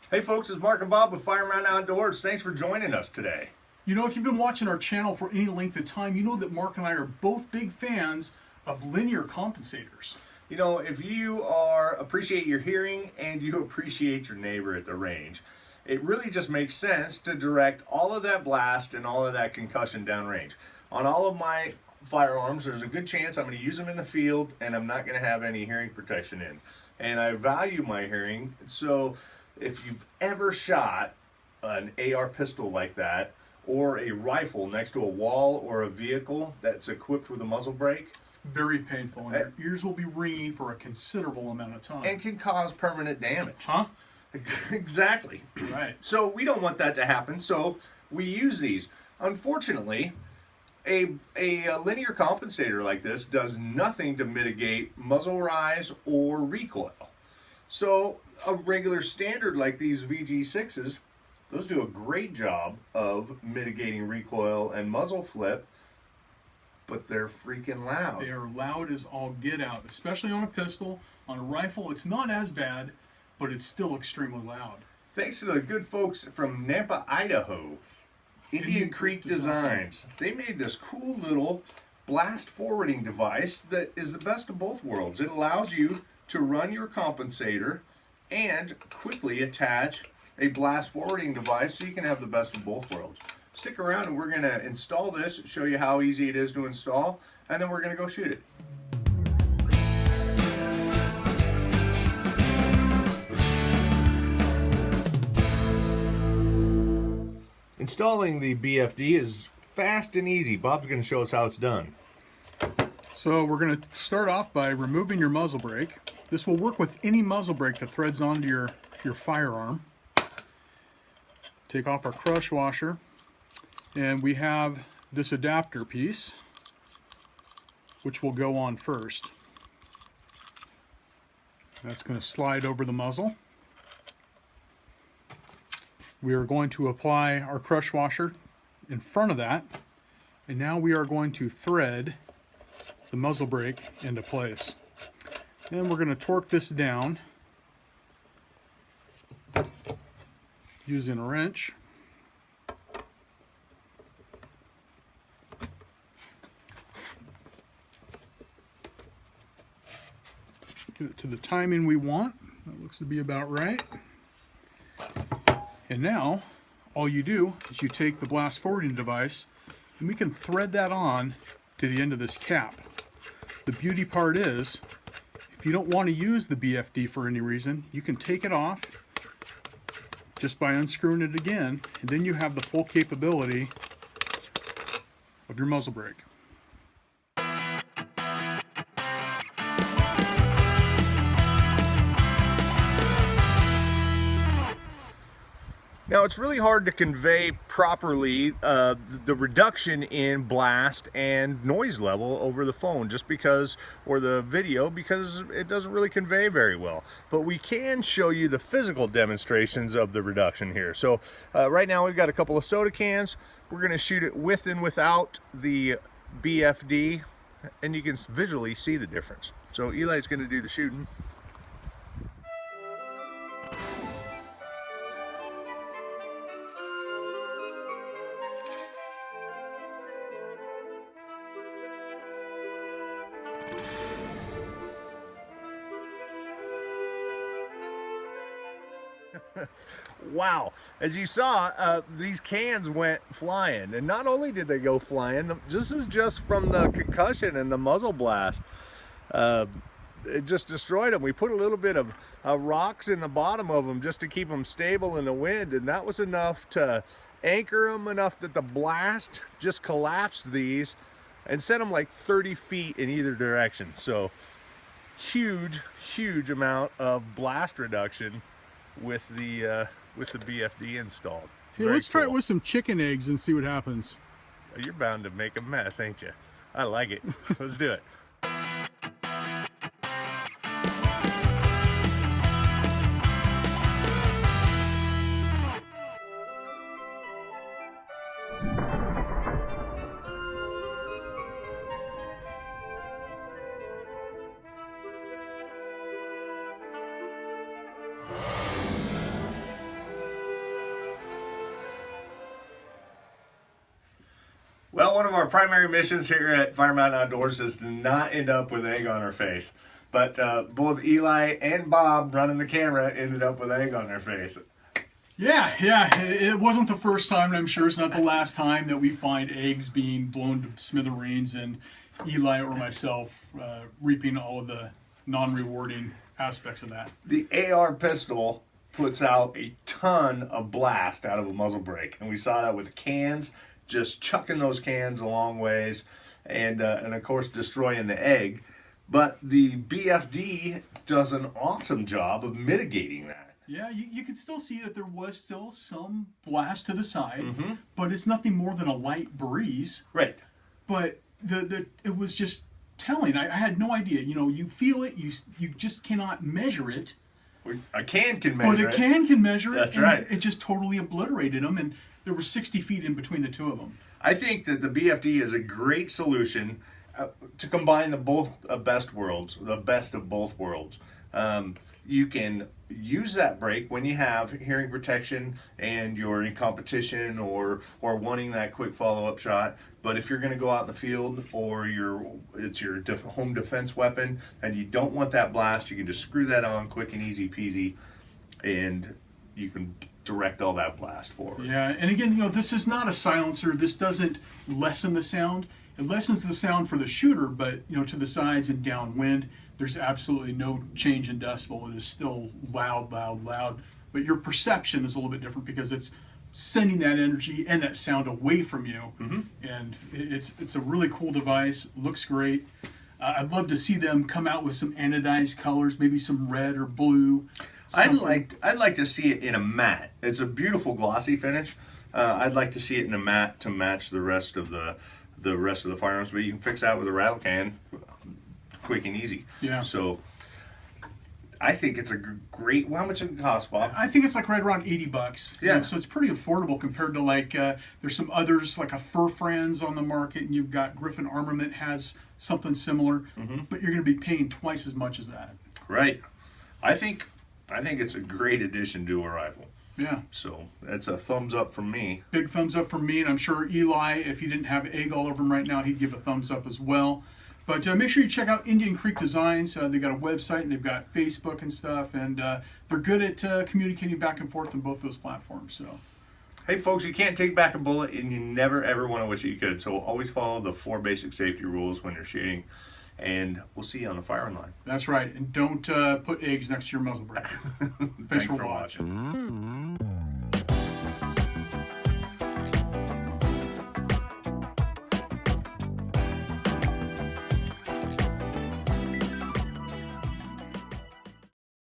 Hey folks, it's Mark and Bob with Fireman Outdoors. Thanks for joining us today. You know, if you've been watching our channel for any length of time, you know that Mark and I are both big fans of linear compensators. You know, if you appreciate your hearing and you appreciate your neighbor at the range, it really just makes sense to direct all of that blast and all of that concussion downrange. On all of my firearms, there's a good chance I'm going to use them in the field and I'm not going to have any hearing protection in. And I value my hearing, so if you've ever shot an AR pistol like that, or a rifle next to a wall or a vehicle that's equipped with a muzzle brake, Very painful, and your ears will be ringing for a considerable amount of time. and can cause permanent damage. Huh? Exactly. Right. So we don't want that to happen, so we use these. Unfortunately, a linear compensator like this does nothing to mitigate muzzle rise or recoil. So a regular standard like these VG6s, those do a great job of mitigating recoil and muzzle flip, but they're freaking loud. They are loud as all get out, especially on a pistol. On a rifle, it's not as bad, but it's still extremely loud. Thanks to the good folks from Nampa, Idaho, Indian Creek Designs. They made this cool little blast forwarding device that is the best of both worlds. It allows you to run your compensator and quickly attach a blast forwarding device so you can have the best of both worlds. Stick around and we're going to install this, show you how easy it is to install, and then we're going to go shoot it. Installing the BFD is fast and easy. Bob's going to show us how it's done. So we're going to start off by removing your muzzle brake. This will work with any muzzle brake that threads onto your firearm. Take off our crush washer, and we have this adapter piece, which will go on first. That's going to slide over the muzzle. We are going to apply our crush washer in front of that, and now we are going to thread the muzzle brake into place. And we're going to torque this down using a wrench. Get it to the timing we want. That looks to be about right. And now all you do is you take the blast forwarding device and we can thread that on to the end of this cap. The beauty part is, if you don't want to use the BFD for any reason, you can take it off just by unscrewing it again, and then you have the full capability of your muzzle brake. Now it's really hard to convey properly the reduction in blast and noise level over the phone just because, or the video, because it doesn't really convey very well. But we can show you the physical demonstrations of the reduction here. So right now we've got a couple of soda cans. We're going to shoot it with and without the BFD, and you can visually see the difference. So Eli's going to do the shooting. Wow, as you saw, these cans went flying, and not only did they go flying, this is just from the concussion and the muzzle blast. It just destroyed them. We put a little bit of rocks in the bottom of them just to keep them stable in the wind, and that was enough to anchor them enough that the blast just collapsed these and sent them like 30 feet in either direction. So huge amount of blast reduction with the BFD installed. Hey, let's try it with some chicken eggs and see what happens. You're bound to make a mess, ain't you? I like it. Let's do it. one of our primary missions here at Fire Mountain Outdoors is to not end up with egg on our face. But both Eli and Bob running the camera ended up with egg on their face. Yeah, it wasn't the first time, and I'm sure it's not the last time that we find eggs being blown to smithereens and Eli or myself reaping all of the non-rewarding aspects of that. The AR pistol puts out a ton of blast out of a muzzle brake, and we saw that with cans, just chucking those cans a long ways, and of course destroying the egg. But the BFD does an awesome job of mitigating that. Yeah, you could still see that there was still some blast to the side, but it's nothing more than a light breeze. Right. But it was just telling. I had no idea. You know, you feel it, you just cannot measure it. A can can measure it. Or the can can measure it. That's and right. It just totally obliterated them, and there were 60 feet in between the two of them. I think that the BFD is a great solution to combine the best of both worlds. You can use that brake when you have hearing protection and you're in competition or wanting that quick follow-up shot. But if you're going to go out in the field or it's your home defense weapon and you don't want that blast, you can just screw that on quick and easy peasy, and you can direct all that blast forward. Yeah, and again, you know, this is not a silencer. This doesn't lessen the sound. It lessens the sound for the shooter, but you know, to the sides and downwind, there's absolutely no change in decibel. It is still loud, loud, loud. But your perception is a little bit different because it's sending that energy and that sound away from you. And it's a really cool device. Looks great. I'd love to see them come out with some anodized colors, maybe some red or blue. I'd like to see it in a matte. It's a beautiful glossy finish. I'd like to see it in a matte to match the rest of the firearms, but you can fix that with a rattle can, quick and easy. Yeah. So I think it's a great. Well, how much does it cost, Bob? I think it's like right around $80. Yeah. You know, so it's pretty affordable compared to like there's some others like a Fur Friends on the market, and you've got Griffin Armament has something similar, but you're going to be paying twice as much as that. Right. I think it's a great addition to a rifle. Yeah. So that's a thumbs up from me. Big thumbs up from me, and I'm sure Eli, if he didn't have egg all over him right now, he'd give a thumbs up as well. But make sure you check out Indian Creek Designs. They've got a website and they've got Facebook and stuff, and they're good at communicating back and forth on both those platforms. So, hey folks, you can't take back a bullet, and you never ever want to wish you could. So always follow the 4 basic safety rules when you're shooting, and we'll see you on the firing line. that's right, and don't put eggs next to your muzzle brake. Thanks for watching.